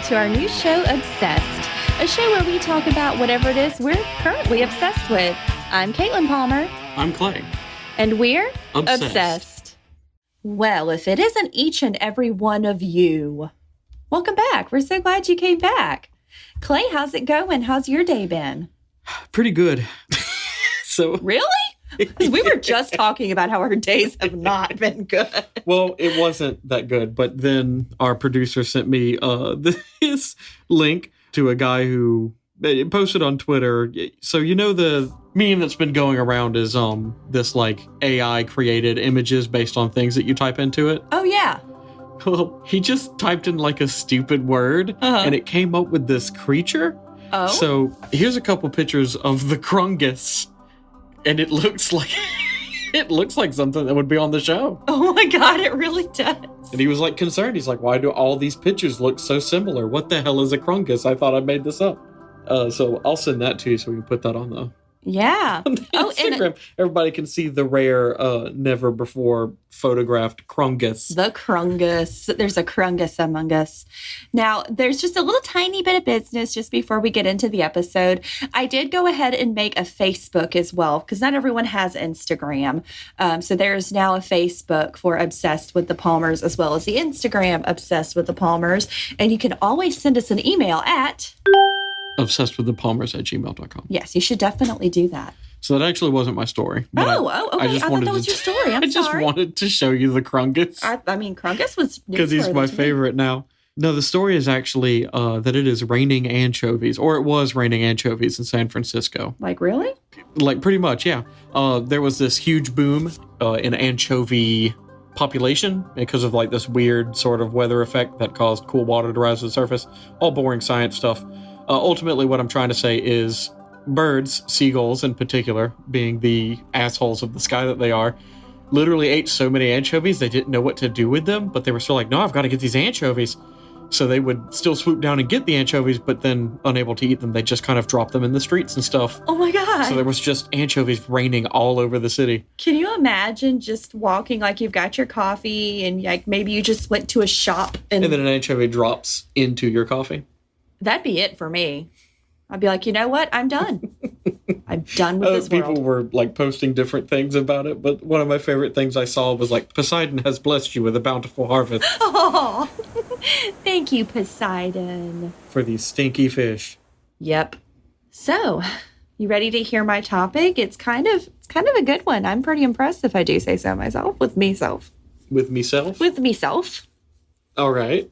to our new show, Obsessed, a show where we talk about whatever it is we're currently obsessed with. I'm Caitlin Palmer. I'm Clay. And we're Obsessed. Well, if it isn't each and every one of you, welcome back. We're so glad you came back. Clay, how's it going? How's your day been? Pretty good. Really? Because we were just talking about how our days have not been good. Well, it wasn't that good, but then our producer sent me this link to a guy who posted on Twitter. So you know the meme that's been going around is this like AI created images based on things that you type into it. Oh yeah. Well, he just typed in like a stupid word and it came up with this creature. Oh. So here's a couple pictures of the Krungus. And it looks like something that would be on the show. Oh my God, it really does. And he was like concerned. He's like, why do all these pictures look so similar? What the hell is a Krungus? I thought I made this up. So I'll send that to you so we can put that on the Yeah. Instagram. Everybody can see the rare, never before photographed Krungus. The Krungus. There's a Krungus among us. Now, there's just a little tiny bit of business just before we get into the episode. I did go ahead and make a Facebook as well, because not everyone has Instagram. So there's now a Facebook for Obsessed with the Palmers, as well as the Instagram Obsessed with the Palmers. And you can always send us an email at obsessedwiththepalmers@gmail.com. Yes, you should definitely do that. So that actually wasn't my story. Okay. I thought that was your story. I'm sorry. I just wanted to show you the Krungus. I mean, Krungus was because he's my favorite now. No, the story is actually that it is raining anchovies, or it was raining anchovies in San Francisco. Like, really? Like, pretty much, yeah. There was this huge boom in anchovy population because of like this weird sort of weather effect that caused cool water to rise to the surface. All boring science stuff. Ultimately, what I'm trying to say is birds, seagulls in particular, being the assholes of the sky that they are, literally ate so many anchovies they didn't know what to do with them, but they were still like, no, I've got to get these anchovies. So they would still swoop down and get the anchovies, but then unable to eat them, they just kind of drop them in the streets and stuff. Oh my God. So there was just anchovies raining all over the city. Can you imagine just walking, like you've got your coffee and like maybe you just went to a shop and then an anchovy drops into your coffee? That'd be it for me. I'd be like, you know what? I'm done. I'm done with this people world. Were like posting different things about it, but one of my favorite things I saw was like, Poseidon has blessed you with a bountiful harvest. Oh, thank you, Poseidon. For these stinky fish. Yep. So, you ready to hear my topic? It's kind of a good one. I'm pretty impressed, if I do say so myself, with meself. With meself? With meself. All right.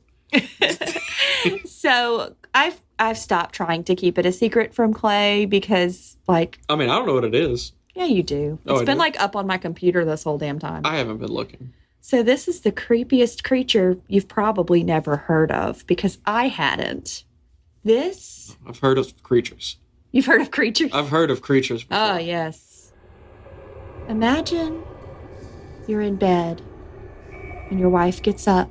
So I've stopped trying to keep it a secret from Clay because, like... I mean, I don't know what it is. Yeah, you do. It's been, like, up on my computer this whole damn time. I haven't been looking. So this is the creepiest creature you've probably never heard of, because I hadn't. This... I've heard of creatures. You've heard of creatures? I've heard of creatures before. Oh, yes. Imagine you're in bed and your wife gets up.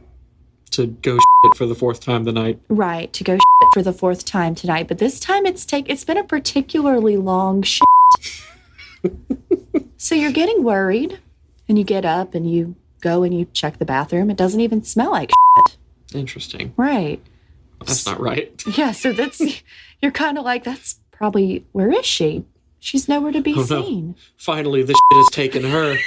To go shit for the fourth time tonight. Right, to go shit for the fourth time tonight. But this time it's been a particularly long shit. So you're getting worried, and you get up and you go and you check the bathroom. It doesn't even smell like shit. Interesting. Right. That's not right. Yeah, so you're kind of like, that's probably, where is she? She's nowhere to be seen. No. Finally, the shit has taken her.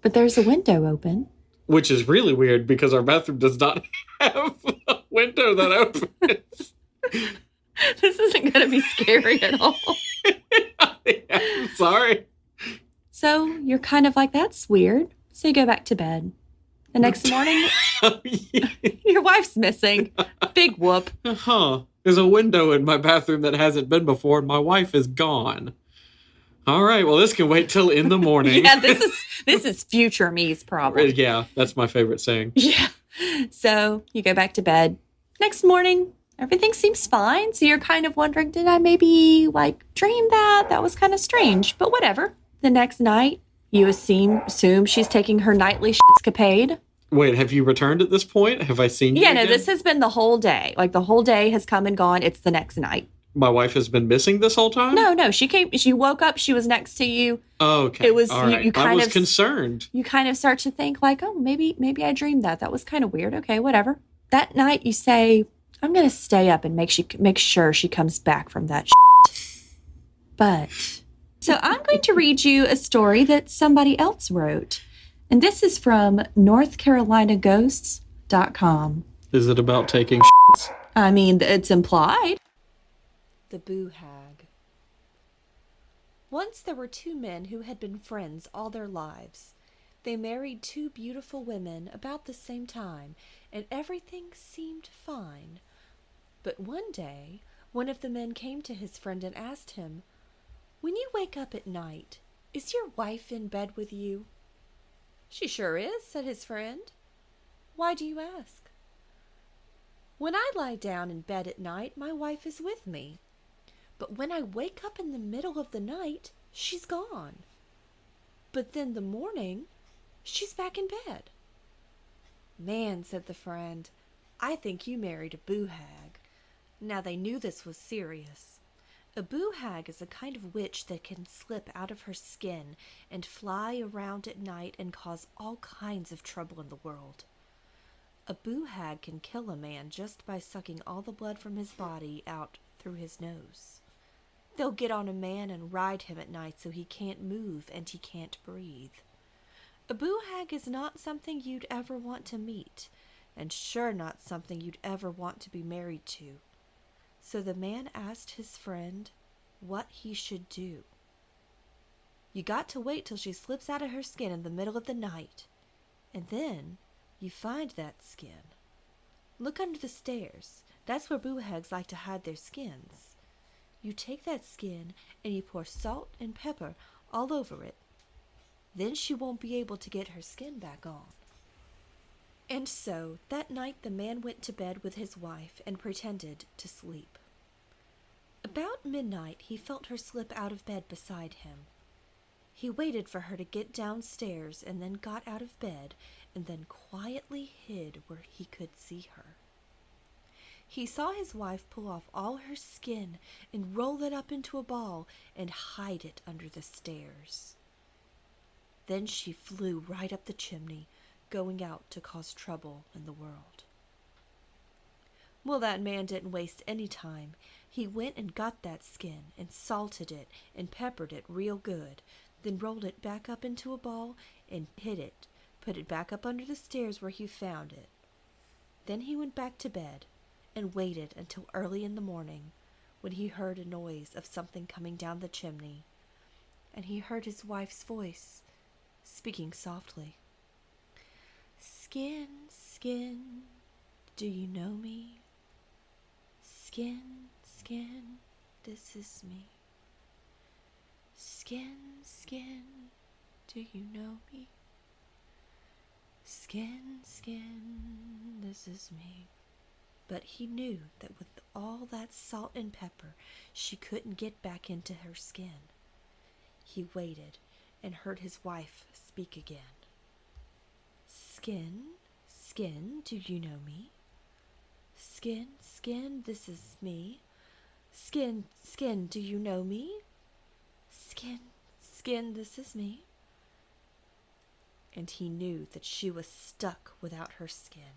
But there's a window open. Which is really weird because our bathroom does not have a window that opens. This isn't going to be scary at all. I'm sorry. So you're kind of like, that's weird. So you go back to bed. The next morning, your wife's missing. Big whoop. Huh. There's a window in my bathroom that hasn't been before, and my wife is gone. All right, well, this can wait till in the morning. Yeah, this is future me's problem. Yeah, that's my favorite saying. Yeah. So you go back to bed. Next morning, everything seems fine. So you're kind of wondering, did I maybe like dream that? That was kind of strange, but whatever. The next night, you assume she's taking her nightly shitscapade. Wait, have you returned at this point? Have I seen you again? No, this has been the whole day. Like the whole day has come and gone. It's the next night. my wife has been missing this whole time? No, she woke up, she was next to you. Oh, okay. It was, all right. you kind I was of, concerned. you kind of start to think like, oh, maybe I dreamed that. That was kind of weird. Okay, whatever. That night you say, I'm going to stay up and make sure she comes back from that shit. But, so I'm going to read you a story that somebody else wrote. And this is from NorthCarolinaGhosts.com. Is it about taking shits? I mean, it's implied. The Boo Hag. Once there were two men who had been friends all their lives. They married two beautiful women about the same time, and everything seemed fine. But one day, one of the men came to his friend and asked him, "When you wake up at night, is your wife in bed with you?" "She sure is," said his friend. "Why do you ask?" "When I lie down in bed at night, my wife is with me. But when I wake up in the middle of the night, she's gone. But then the morning, she's back in bed." "Man," said the friend, "I think you married a Boo Hag." Now they knew this was serious. A Boo Hag is a kind of witch that can slip out of her skin and fly around at night and cause all kinds of trouble in the world. A Boo Hag can kill a man just by sucking all the blood from his body out through his nose. They'll get on a man and ride him at night so he can't move and he can't breathe. A Boo Hag is not something you'd ever want to meet, and sure not something you'd ever want to be married to. So the man asked his friend what he should do. "You got to wait till she slips out of her skin in the middle of the night, and then you find that skin. Look under the stairs. That's where Boo Hags like to hide their skins. You take that skin and you pour salt and pepper all over it. Then she won't be able to get her skin back on." And so that night the man went to bed with his wife and pretended to sleep. About midnight he felt her slip out of bed beside him. He waited for her to get downstairs and then got out of bed and then quietly hid where he could see her. He saw his wife pull off all her skin and roll it up into a ball and hide it under the stairs. Then she flew right up the chimney, going out to cause trouble in the world. Well, that man didn't waste any time. He went and got that skin and salted it and peppered it real good, then rolled it back up into a ball and hid it, put it back up under the stairs where he found it. Then he went back to bed and waited until early in the morning, when he heard a noise of something coming down the chimney, and he heard his wife's voice speaking softly. "Skin, skin, do you know me? Skin, skin, this is me. Skin, skin, do you know me? Skin, skin, this is me." But he knew that with all that salt and pepper, she couldn't get back into her skin. He waited and heard his wife speak again. "Skin, skin, do you know me? Skin, skin, this is me. Skin, skin, do you know me? Skin, skin, this is me." And he knew that she was stuck without her skin.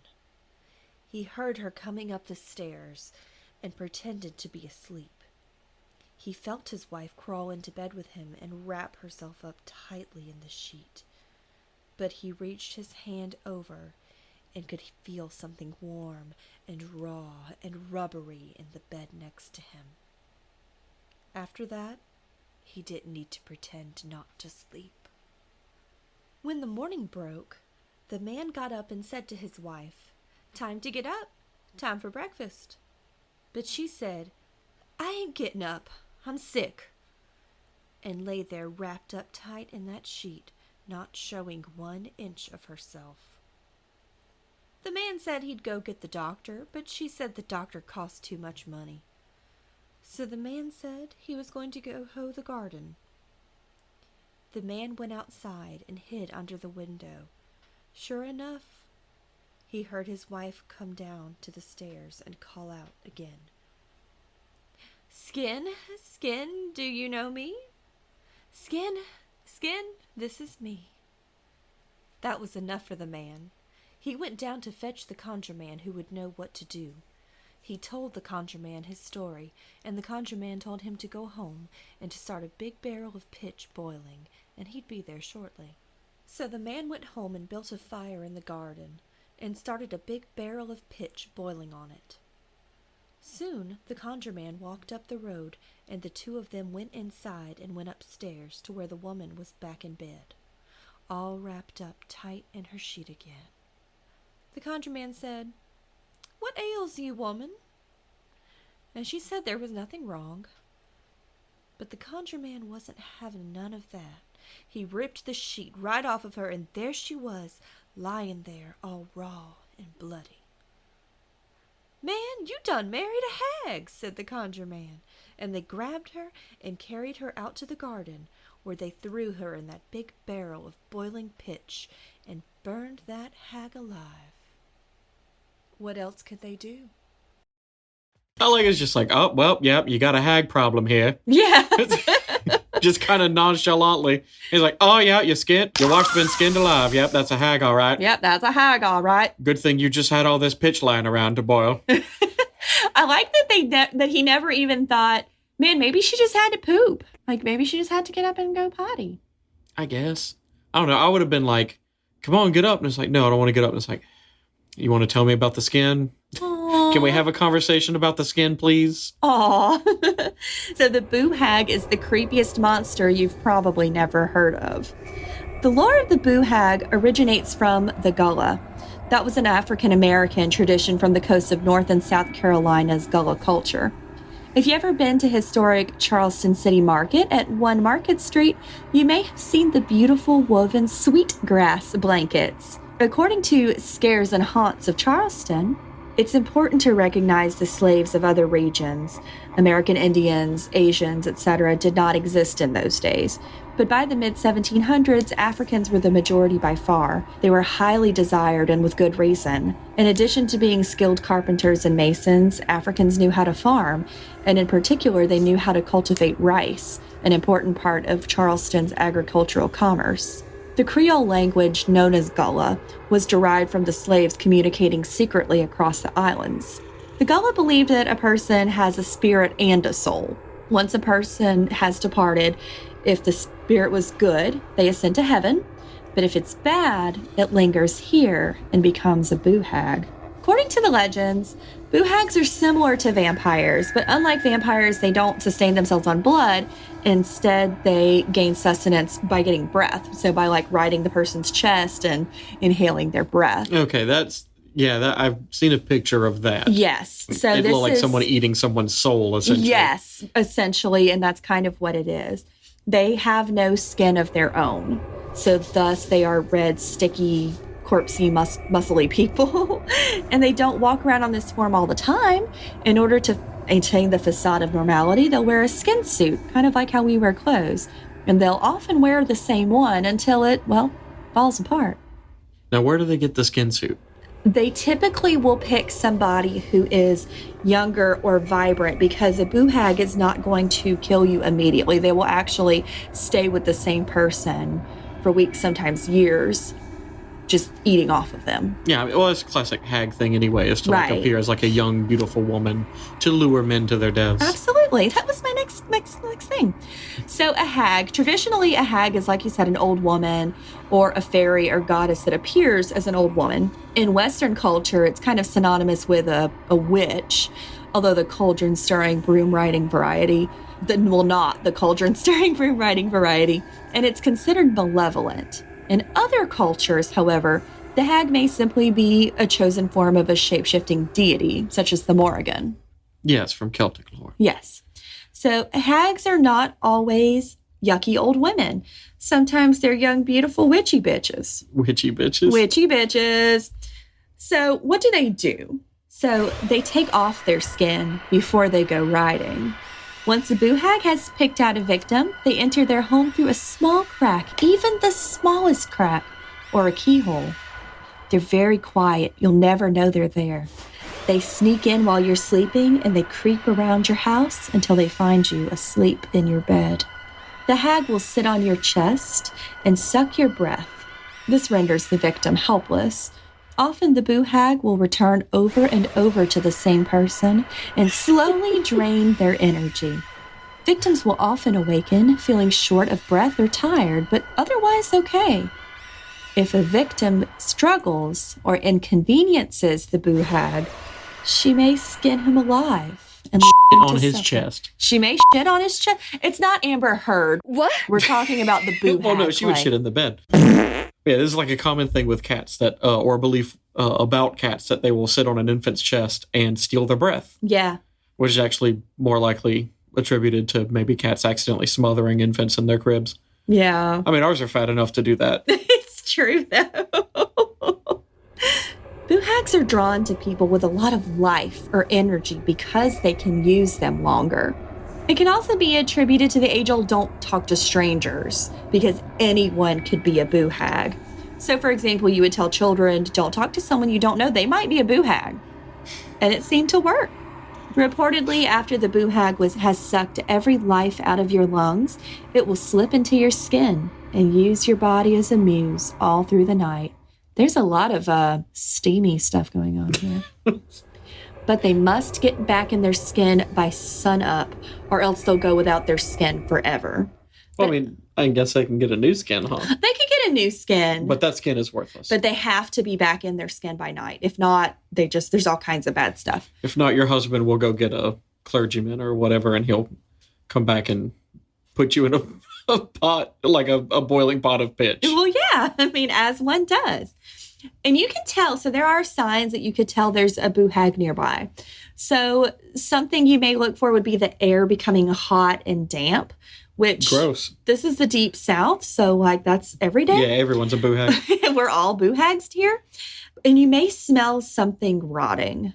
He heard her coming up the stairs and pretended to be asleep. He felt his wife crawl into bed with him and wrap herself up tightly in the sheet. But he reached his hand over and could feel something warm and raw and rubbery in the bed next to him. After that, he didn't need to pretend not to sleep. When the morning broke, the man got up and said to his wife, "Time to get up. Time for breakfast." But she said, "I ain't getting up. I'm sick," and lay there wrapped up tight in that sheet, not showing 1 inch of herself. The man said he'd go get the doctor, but she said the doctor cost too much money. So the man said he was going to go hoe the garden. The man went outside and hid under the window. Sure enough, he heard his wife come down to the stairs and call out again. Skin, Skin, do you know me? Skin, Skin, this is me. That was enough for the man. He went down to fetch the conjure man who would know what to do. He told the conjure man his story, and the conjure man told him to go home and to start a big barrel of pitch boiling, and he'd be there shortly. So the man went home and built a fire in the garden, and started a big barrel of pitch boiling on it. Soon the conjure man walked up the road, and the two of them went inside and went upstairs to where the woman was back in bed, all wrapped up tight in her sheet again. The conjure man said, "What ails you, woman?" And she said there was nothing wrong. But the conjure man wasn't having none of that. He ripped the sheet right off of her, and there she was, lying there all raw and bloody. "Man, you done married a hag," said the conjure man, and they grabbed her and carried her out to the garden, where they threw her in that big barrel of boiling pitch and burned that hag alive. What else could they do? I like it's just like, oh, well, yep, you got a hag problem here. Yeah. Just kind of nonchalantly. He's like, oh, yeah, your wife's been skinned alive. Yep, that's a hag, all right. Yep, that's a hag, all right. Good thing you just had all this pitch lying around to boil. I like that that he never even thought, man, maybe she just had to poop. Like, maybe she just had to get up and go potty. I guess. I don't know. I would have been like, come on, get up. And it's like, no, I don't want to get up. And it's like, you want to tell me about the skin? Aww. Can we have a conversation about the skin, please? Aw. So the Boo Hag is the creepiest monster you've probably never heard of. The lore of the Boo Hag originates from the Gullah. That was an African-American tradition from the coasts of North and South Carolina's Gullah culture. If you've ever been to historic Charleston City Market at 1 Market Street, you may have seen the beautiful woven sweetgrass blankets. According to Scares and Haunts of Charleston, it's important to recognize the slaves of other regions. American Indians, Asians, etc. did not exist in those days. But by the mid-1700s, Africans were the majority by far. They were highly desired and with good reason. In addition to being skilled carpenters and masons, Africans knew how to farm, and in particular, they knew how to cultivate rice, an important part of Charleston's agricultural commerce. The Creole language, known as Gullah, was derived from the slaves communicating secretly across the islands. The Gullah believed that a person has a spirit and a soul. Once a person has departed, if the spirit was good, they ascend to heaven, but if it's bad, it lingers here and becomes a Boo Hag. According to the legends, Boo Hags are similar to vampires, but unlike vampires, they don't sustain themselves on blood. Instead, they gain sustenance by getting breath. So by riding the person's chest and inhaling their breath. Okay, I've seen a picture of that. Yes. So it this looked like is someone eating someone's soul, essentially. Yes, essentially, and that's kind of what it is. They have no skin of their own. So thus they are red, sticky, corpsey, muscly people. And they don't walk around on this form all the time. In order to maintain the facade of normality, they'll wear a skin suit, kind of like how we wear clothes. And they'll often wear the same one until it, falls apart. Now, where do they get the skin suit? They typically will pick somebody who is younger or vibrant because a Boo Hag is not going to kill you immediately. They will actually stay with the same person for weeks, sometimes years, just eating off of them. Yeah, well, it's a classic hag thing anyway, is to appear as a young, beautiful woman to lure men to their deaths. Absolutely. That was my next thing. So a hag, traditionally a hag is, like you said, an old woman or a fairy or goddess that appears as an old woman. In Western culture, it's kind of synonymous with a witch, although the cauldron-stirring broom-riding variety, the cauldron-stirring broom-riding variety, and it's considered malevolent. In other cultures, however, the hag may simply be a chosen form of a shape-shifting deity, such as the Morrigan. Yes, from Celtic lore. Yes. So hags are not always yucky old women. Sometimes they're young, beautiful witchy bitches. Witchy bitches? Witchy bitches. So what do? So they take off their skin before they go riding. Once a Boo Hag has picked out a victim, they enter their home through a small crack, even the smallest crack, or a keyhole. They're very quiet. You'll never know they're there. They sneak in while you're sleeping and they creep around your house until they find you asleep in your bed. The hag will sit on your chest and suck your breath. This renders the victim helpless. Often the Boo Hag will return over and over to the same person and slowly drain their energy. Victims will often awaken feeling short of breath or tired, but otherwise okay. If a victim struggles or inconveniences the Boo Hag, she may skin him alive and Shit on his chest. She may shit on his chest. It's not Amber Heard. What? We're talking about the Boo Hag. Well, no, she would play. shit in the bed. Yeah, this is like a common thing with cats that, or a belief about cats that they will sit on an infant's chest and steal their breath. Yeah. Which is actually more likely attributed to maybe cats accidentally smothering infants in their cribs. Yeah. I mean, ours are fat enough to do that. It's true, though. Boo Hags are drawn to people with a lot of life or energy because they can use them longer. It can also be attributed to the age-old don't talk to strangers, because anyone could be a Boo Hag. So, for example, you would tell children, don't talk to someone you don't know. They might be a Boo Hag. And it seemed to work. Reportedly, after the Boo Hag has sucked every life out of your lungs, it will slip into your skin and use your body as a muse all through the night. There's a lot of steamy stuff going on here. But they must get back in their skin by sunup, or else they'll go without their skin forever. Well, I mean, I guess they can get a new skin, huh? They could get a new skin. But that skin is worthless. But they have to be back in their skin by night. If not, there's all kinds of bad stuff. If not, your husband will go get a clergyman or whatever, and he'll come back and put you in a pot, like a boiling pot of pitch. Well, yeah. I mean, as one does. And you can tell, so there are signs that you could tell there's a Boo Hag nearby. So something you may look for would be the air becoming hot and damp, which... Gross. This is the deep south, so like that's every day. Yeah, everyone's a Boo Hag. We're all Boo Hags here. And you may smell something rotting.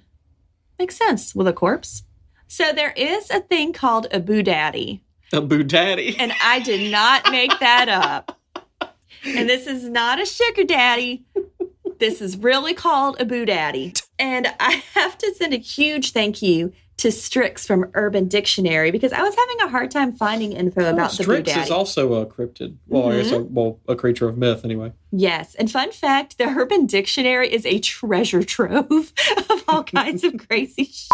Makes sense with a corpse. So there is a thing called a Boo Daddy. A Boo Daddy. And I did not make that up. And this is not a sugar daddy. This is really called a Boo Daddy. And I have to send a huge thank you to Strix from Urban Dictionary because I was having a hard time finding info about the Boo Strix Daddy. is also a cryptid. Well, I guess a creature of myth anyway. Yes. And fun fact, the Urban Dictionary is a treasure trove of all kinds of crazy shit.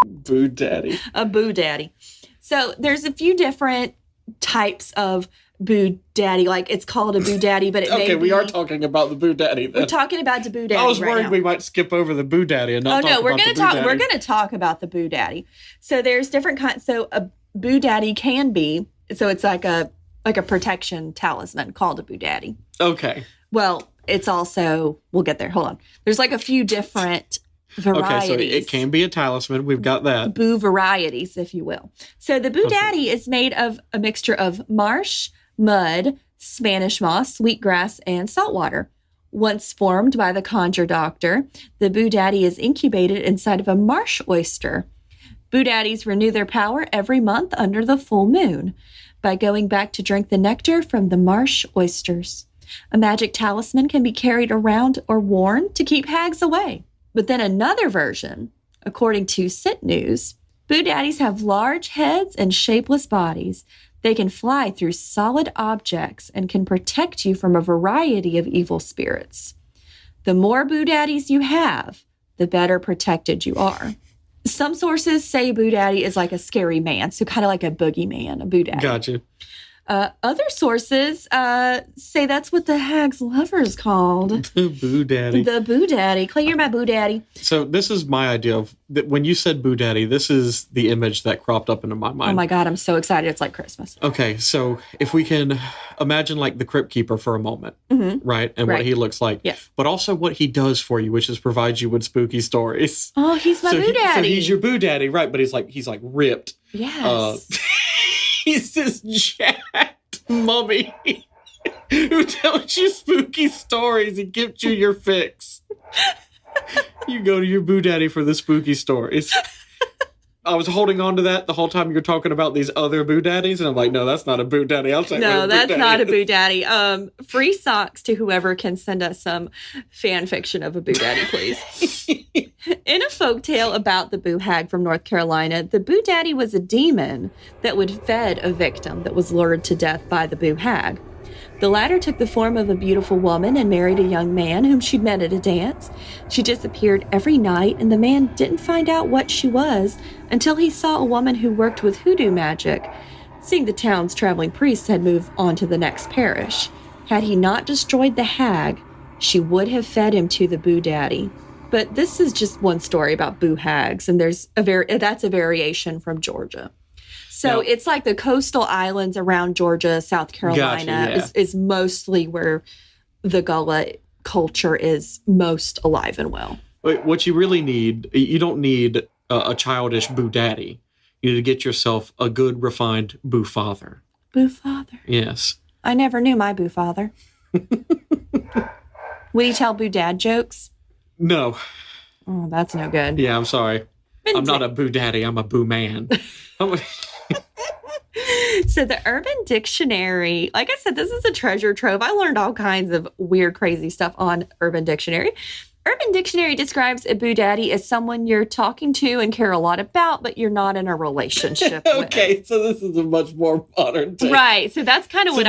Boo Daddy. A Boo Daddy. So there's a few different types of Boo Daddy. Like it's called a Boo Daddy, but it may Okay, be... we are talking about the Boo Daddy then. We're talking about the Boo Daddy. I was right worried now. we might skip over the Boo Daddy and not talk we're about gonna the Boo Daddy. We're gonna talk about the Boo Daddy. So there's different kinds. So a Boo Daddy can be. So it's like a protection talisman called a Boo Daddy. Okay. Well, it's also we'll get there. Hold on. There's like a few different varieties. Okay, so it can be a talisman. We've got that. Boo varieties, if you will. So the Boo Daddy is made of a mixture of marsh, mud, Spanish moss, sweetgrass, and saltwater. Once formed by the conjure doctor, the Boo Daddy is incubated inside of a marsh oyster. Boo Daddies renew their power every month under the full moon by going back to drink the nectar from the marsh oysters. A magic talisman can be carried around or worn to keep hags away. But then another version, according to Sit News, Boo Daddies have large heads and shapeless bodies. They can fly through solid objects and can protect you from a variety of evil spirits. The more Boo Daddies you have, the better protected you are. Some sources say Boo Daddy is like a scary man, so kind of like a boogeyman, a Boo Daddy. Gotcha. Other sources say that's what the hag's lover is called. The Boo Daddy. The Boo Daddy. Clay, you're my Boo Daddy. So this is my idea of that. When you said Boo Daddy, this is the image that cropped up into my mind. Oh my God, I'm so excited. It's like Christmas. Okay, so if we can imagine like the Crypt Keeper for a moment, right? And Right. what he looks like. Yes. But also what he does for you, which is provide you with spooky stories. Oh, he's my Boo Daddy. So he's your Boo Daddy, right? But he's like ripped. Yes. He's this jacked mummy who tells you spooky stories and gives you your fix. You go to your Boo Daddy for the spooky stories. I was holding on to that the whole time you're talking about these other Boo Daddies, and I'm like, no, that's not a Boo Daddy. I'll take No, that's not a Boo Boo Daddy. Free socks to whoever can send us some fan fiction of a Boo Daddy, please. In a folktale about the Boo Hag from North Carolina, the Boo Daddy was a demon that would fed a victim that was lured to death by the Boo Hag. The latter took the form of a beautiful woman and married a young man whom she'd met at a dance. She disappeared every night, and the man didn't find out what she was until he saw a woman who worked with hoodoo magic. Seeing the town's traveling priests had moved on to the next parish. Had he not destroyed the hag, she would have fed him to the Boo Daddy. But this is just one story about Boo Hags, and that's a variation from Georgia. So it's like the coastal islands around Georgia, South Carolina is mostly where the Gullah culture is most alive and well. What you really need, you don't need a childish Boo Daddy. You need to get yourself a good, refined Boo Father. Boo Father? Yes. I never knew my Boo Father. Would he tell Boo Dad jokes? No. Oh, that's no good. Yeah, I'm sorry. I'm not a Boo Daddy. I'm a Boo Man. So the Urban Dictionary, like I said, this is a treasure trove. I learned all kinds of weird, crazy stuff on Urban Dictionary. Urban Dictionary describes a Boo Daddy as someone you're talking to and care a lot about, but you're not in a relationship with. Okay, so this is a much more modern thing. Right, so that's kind of so what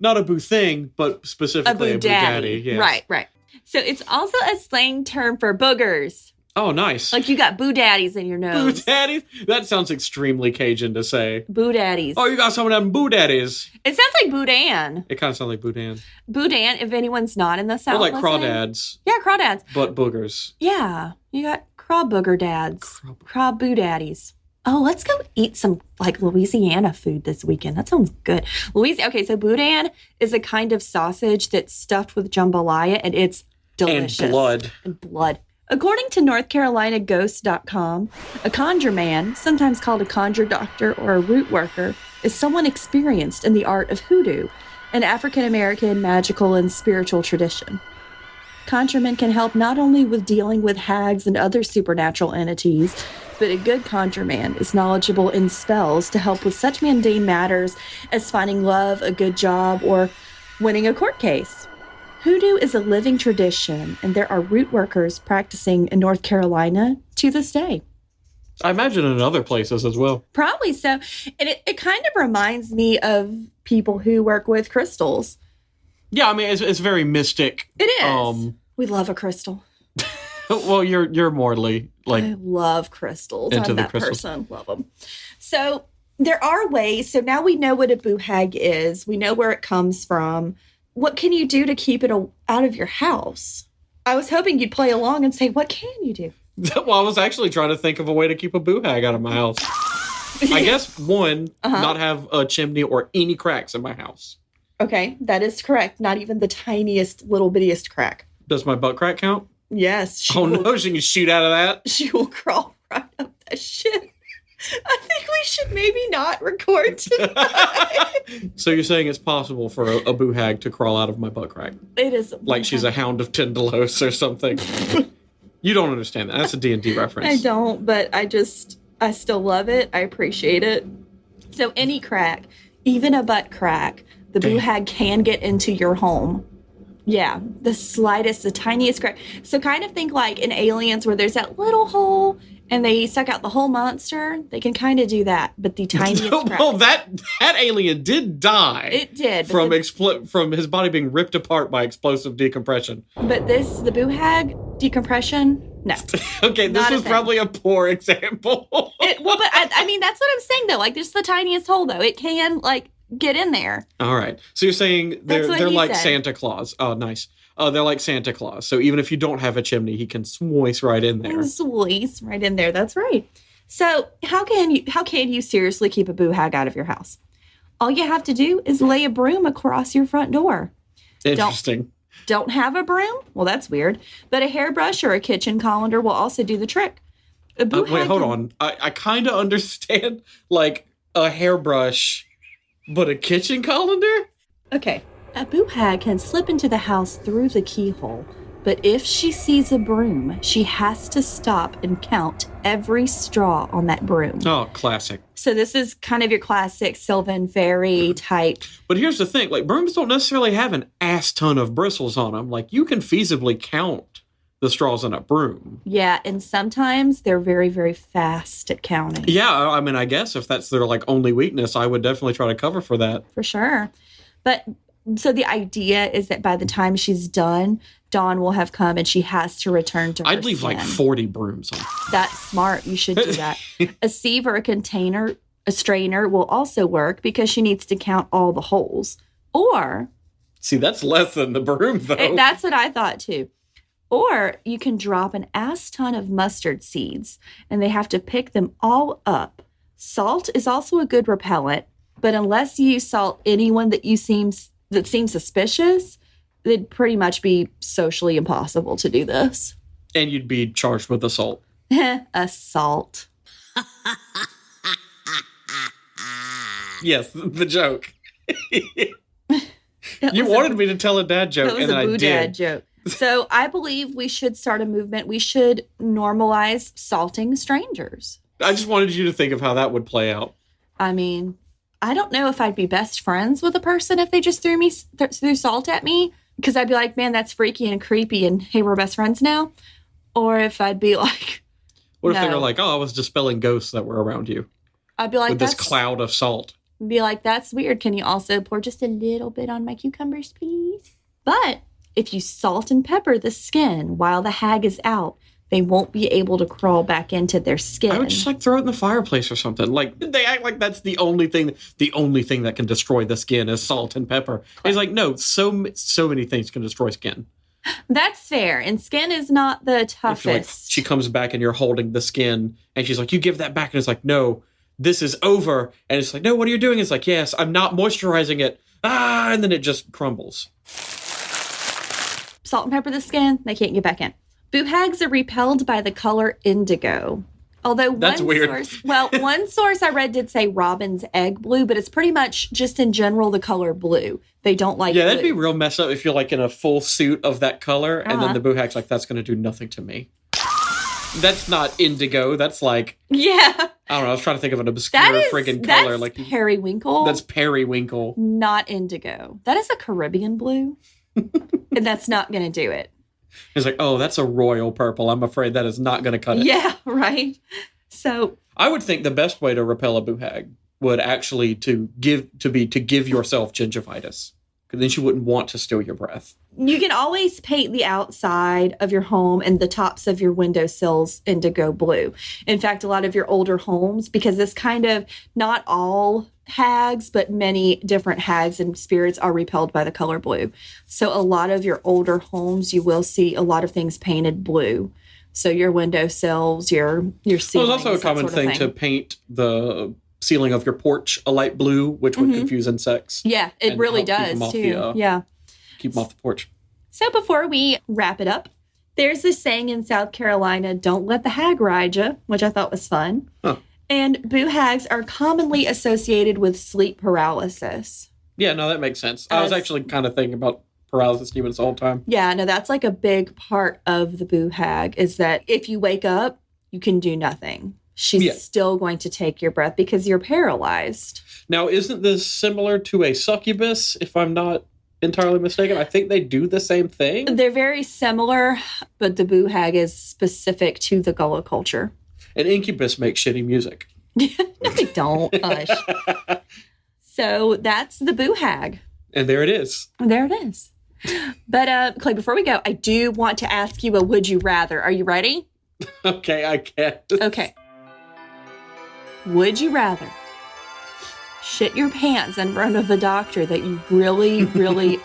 not a Boo thing, but specifically a Boo Daddy. Yes. Right. So it's also a slang term for boogers. Oh, nice. Like you got Boo Daddies in your nose. Boo Daddies? That sounds extremely Cajun to say. Boo Daddies. Oh, you got some of them Boo Daddies. It sounds like Boudin. It kind of sounds like Boudin. Boudin, if anyone's not in the South. Or like crawdads. Yeah, crawdads. But boogers. Yeah, you got craw booger dads. Craw Boo Daddies. Oh, let's go eat some like Louisiana food this weekend. That sounds good. Okay, so Boudin is a kind of sausage that's stuffed with jambalaya, and it's delicious. And blood. According to NorthCarolinaGhost.com, a conjure man, sometimes called a conjure doctor or a root worker, is someone experienced in the art of hoodoo, an African-American magical and spiritual tradition. Conjuremen can help not only with dealing with hags and other supernatural entities, but a good conjure man is knowledgeable in spells to help with such mundane matters as finding love, a good job, or winning a court case. Hoodoo is a living tradition, and there are root workers practicing in North Carolina to this day. I imagine in other places as well. Probably so. And it kind of reminds me of people who work with crystals. Yeah, I mean, it's very mystic. It is. We love a crystal. Well, you're mortally like I love crystals. Into I'm the that crystals. person. Love them. So there are ways. So now we know what a Boo Hag is. We know where it comes from. What can you do to keep it out of your house? I was hoping you'd play along and say, what can you do? Well, I was actually trying to think of a way to keep a Boo Hag out of my house. I guess one, not have a chimney or any cracks in my house. Okay, that is correct. Not even the tiniest, little bittiest crack. Does my butt crack count? Yes. No, she can shoot out of that. She will crawl right up that shit. I think we should maybe not record tonight. So you're saying it's possible for a Boo Hag to crawl out of my butt crack? It is. Like she's a hound of Tindalos or something. You don't understand that. That's a D&D reference. I don't, but I still love it. I appreciate it. So any crack, even a butt crack, the Boo Hag can get into your home. Yeah, the slightest, the tiniest crack. So kind of think like in Aliens where there's that little hole and they suck out the whole monster. They can kind of do that, but the tiniest crack. Well, that alien did die. It did. From his body being ripped apart by explosive decompression. But the Boo Hag decompression, no. Okay, this was probably a poor example. But I mean, that's what I'm saying though. Like, there's the tiniest hole though. It can like get in there. All right. So you're saying they're like said. Santa Claus. Oh, nice. They're like Santa Claus. So even if you don't have a chimney, he can swice right in there. Swice right in there. That's right. So how can you seriously keep a Boo Hag out of your house? All you have to do is lay a broom across your front door. Interesting. Don't have a broom? Well, that's weird. But a hairbrush or a kitchen colander will also do the trick. Wait, hold on. I kind of understand like a hairbrush, but a kitchen colander? Okay. A Boo Hag can slip into the house through the keyhole, but if she sees a broom, she has to stop and count every straw on that broom. Oh, classic. So this is kind of your classic Sylvan Fairy type. But here's the thing, like brooms don't necessarily have an ass ton of bristles on them. Like you can feasibly count the straws in a broom. Yeah, and sometimes they're very, very fast at counting. Yeah, I mean, I guess if that's their like only weakness, I would definitely try to cover for that. For sure. But so the idea is that by the time she's done, dawn will have come and she has to return to her I'd leave like 40 brooms on. That's smart. You should do that. A sieve or a strainer will also work because she needs to count all the holes. Or... See, that's less than the broom, though. That's what I thought, too. Or you can drop an ass ton of mustard seeds, and they have to pick them all up. Salt is also a good repellent, but unless you salt anyone that seems suspicious, it'd pretty much be socially impossible to do this. And you'd be charged with assault. Assault. Yes, the joke. You wanted me to tell a dad joke, and then I did. That was a Boo Dad joke. So I believe we should start a movement. We should normalize salting strangers. I just wanted you to think of how that would play out. I mean, I don't know if I'd be best friends with a person if they just threw salt at me, because I'd be like, man, that's freaky and creepy, and hey, we're best friends now. Or if I'd be like, what if they were like, oh, I was dispelling ghosts that were around you? I'd be like, with this cloud of salt. Be like, that's weird. Can you also pour just a little bit on my cucumbers, please? But if you salt and pepper the skin while the hag is out, they won't be able to crawl back into their skin. I would just like throw it in the fireplace or something. Like, they act like that's the only thing that can destroy the skin is salt and pepper. It's like, no, so many things can destroy skin. That's fair. And skin is not the toughest. Like, she comes back and you're holding the skin and she's like, you give that back. And it's like, no, this is over. And it's like, no, what are you doing? It's like, yes, I'm not moisturizing it. And then it just crumbles. Salt and pepper the skin, they can't get back in. Boo hags are repelled by the color indigo. Although that's weird. One source I read did say robin's egg blue, but it's pretty much just in general the color blue. They don't like blue. That'd be real messed up if you're like in a full suit of that color, and then the boo hag's like, that's going to do nothing to me. That's not indigo. That's like... Yeah. I don't know. I was trying to think of an obscure friggin' color. That's like periwinkle. That's periwinkle. Not indigo. That is a Caribbean blue. And that's not going to do it. It's like, oh, that's a royal purple. I'm afraid that is not going to cut it. Yeah, right. So I would think the best way to repel a boo hag would actually to give yourself gingivitis. Because then she wouldn't want to steal your breath. You can always paint the outside of your home and the tops of your windowsills indigo blue. In fact, a lot of your older homes, because this kind of, not all hags, but many different hags and spirits are repelled by the color blue. So a lot of your older homes, you will see a lot of things painted blue. So your windowsills, your ceilings. Well, it's also a common thing to paint the ceiling of your porch a light blue, which would confuse insects. Yeah, it really does too. Keep them off the porch. So before we wrap it up, there's this saying in South Carolina, don't let the hag ride you, which I thought was fun. Huh. And boo hags are commonly associated with sleep paralysis. Yeah, no, that makes sense. I was actually kind of thinking about paralysis demons the whole time. Yeah, no, that's like a big part of the boo hag is that if you wake up, you can do nothing. She's still going to take your breath because you're paralyzed. Now, isn't this similar to a succubus, if I'm not entirely mistaken? I think they do the same thing. They're very similar, but the boo hag is specific to the Gullah culture. An incubus makes shitty music. No, they don't. Hush. So that's the boo hag. And there it is. There it is. But, Clay, before we go, I do want to ask you a would you rather. Are you ready? Okay, I guess. Okay. Would you rather shit your pants in front of a doctor that you really, really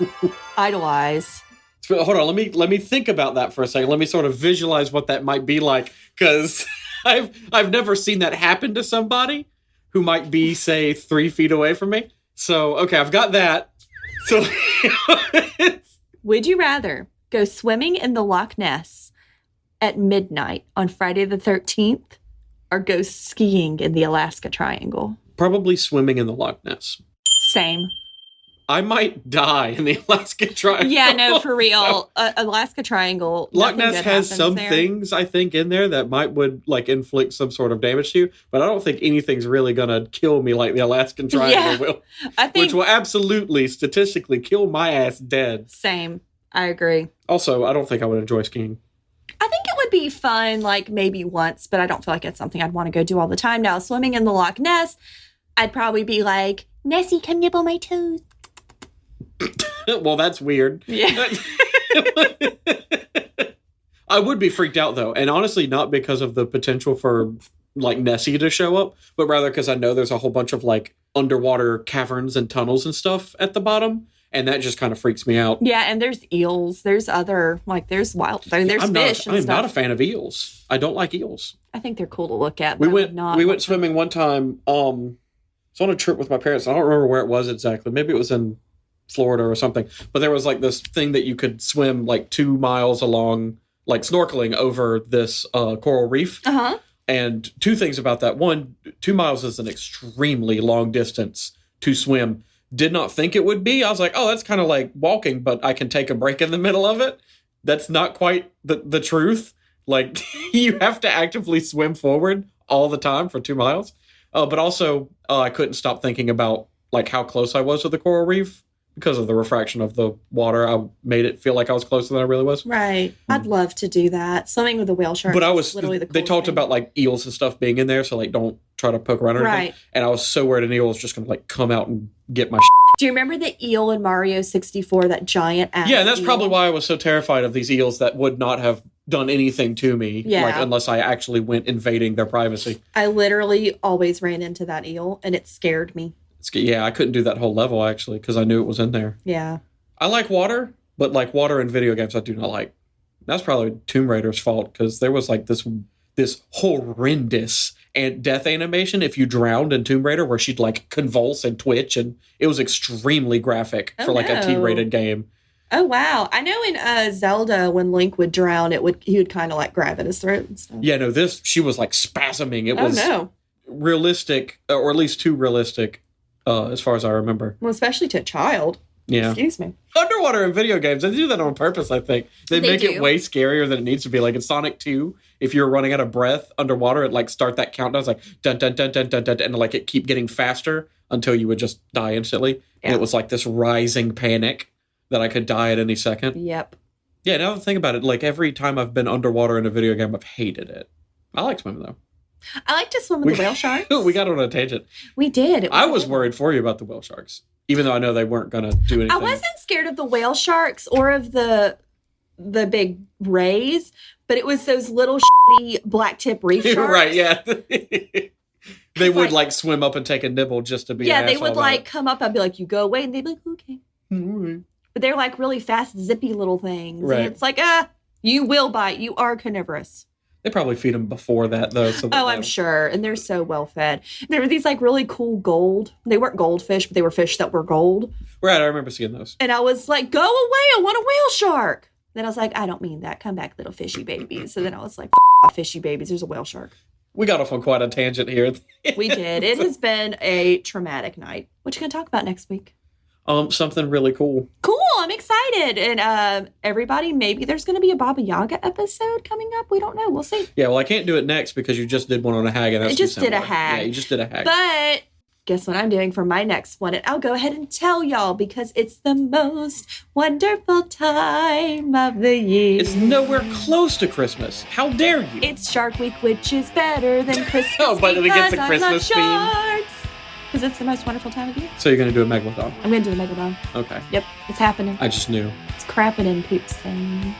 idolize? Hold on, let me think about that for a second. Let me sort of visualize what that might be like, because I've never seen that happen to somebody who might be, say, 3 feet away from me. So, okay, I've got that. So, would you rather go swimming in the Loch Ness at midnight on Friday the 13th or go skiing in the Alaska Triangle? Probably swimming in the Loch Ness. Same. I might die in the Alaska Triangle. Yeah, no, for real. Alaska Triangle. Loch Ness has some things, I think, in there that would like inflict some sort of damage to you, but I don't think anything's really going to kill me like the Alaskan Triangle will. I think, which will absolutely, statistically, kill my ass dead. Same. I agree. Also, I don't think I would enjoy skiing. be fun, like maybe once, but I don't feel like it's something I'd want to go do all the time. Now, swimming in the Loch Ness, I'd probably be like, Nessie, come nibble my toes. Well, that's weird. Yeah. I would be freaked out, though. And honestly, not because of the potential for, like, Nessie to show up, but rather because I know there's a whole bunch of, like, underwater caverns and tunnels and stuff at the bottom. And that just kind of freaks me out. Yeah, and there's eels. There's other, like, there's wild, I mean, there's fish and I'm stuff. not a fan of eels. I don't like eels. I think they're cool to look at. We went swimming one time. I was on a trip with my parents. I don't remember where it was exactly. Maybe it was in Florida or something. But there was, like, this thing that you could swim, like, 2 miles along, like, snorkeling over this coral reef. Uh-huh. And 2 things about that. One, 2 miles is an extremely long distance to swim. Did not think it would be. I was like, oh, that's kind of like walking, but I can take a break in the middle of it. That's not quite the truth. Like, you have to actively swim forward all the time for 2 miles. But also, I couldn't stop thinking about, like, how close I was to the coral reef. Because of the refraction of the water, I made it feel like I was closer than I really was. Right. I'd love to do that. Swimming with a whale shark. But they talked about, like, eels and stuff being in there, so, like, don't try to poke around or anything. Right. And I was so worried an eel was just going to, like, come out and get my Do you remember the eel in Mario 64, that giant ass Yeah, and that's eel? probably why I was so terrified of these eels that would not have done anything to me, Yeah. like, unless I actually went invading their privacy. I literally always ran into that eel, and it scared me. Yeah, I couldn't do that whole level, actually, because I knew it was in there. Yeah. I like water, but, like, water in video games I do not like. That's probably Tomb Raider's fault, because there was, like, this horrendous death animation if you drowned in Tomb Raider, where she'd, like, convulse and twitch, and it was extremely graphic for, like, a T-rated game. Oh, wow. I know in Zelda, when Link would drown, he would kind of, like, grab at his throat and stuff. Yeah, no, she was, like, spasming. It was realistic, or at least too realistic. As far as I remember. Well, especially to a child. Yeah. Excuse me. Underwater in video games, they do that on purpose, I think. They make it way scarier than it needs to be. Like in Sonic 2, if you're running out of breath underwater, it like start that countdown. It's like dun dun dun dun dun dun, and like it keep getting faster until you would just die instantly. Yeah. And it was like this rising panic that I could die at any second. Yep. Yeah, now that I think about it, like every time I've been underwater in a video game, I've hated it. I like swimming though. I like to swim with the whale sharks. We got on a tangent. We did. I was worried for you about the whale sharks, even though I know they weren't going to do anything. I wasn't scared of the whale sharks or of the big rays, but it was those little shitty black tip reef sharks. Right, yeah. They would like swim up and take a nibble just to be Yeah, they would like come up. I'd be like, you go away. And they'd be like, okay. Mm-hmm. But they're like really fast, zippy little things. Right. And it's like, you will bite. You are carnivorous. They probably feed them before that, though. So I'm sure. And they're so well fed. There were these like really cool gold. They weren't goldfish, but they were fish that were gold. Right, I remember seeing those. And I was like, go away. I want a whale shark. Then I was like, I don't mean that. Come back, little fishy babies. So then I was like, off fishy babies. There's a whale shark. We got off on quite a tangent here. We did. It has been a traumatic night. What you going to talk about next week? Something really cool. Cool. I'm excited. And everybody, maybe there's going to be a Baba Yaga episode coming up. We don't know. We'll see. Yeah, well, I can't do it next because you just did one on a hag. And that's just did a hag. Yeah, you just did a hag. But guess what I'm doing for my next one? And I'll go ahead and tell y'all because it's the most wonderful time of the year. It's nowhere close to Christmas. How dare you? It's Shark Week, which is better than Christmas. Oh, but it gets a Christmas theme. Because it's the most wonderful time of year. So you're going to do a Megalodon? I'm going to do a Megalodon. Okay. Yep, it's happening. I just knew. It's crapping in poops thing.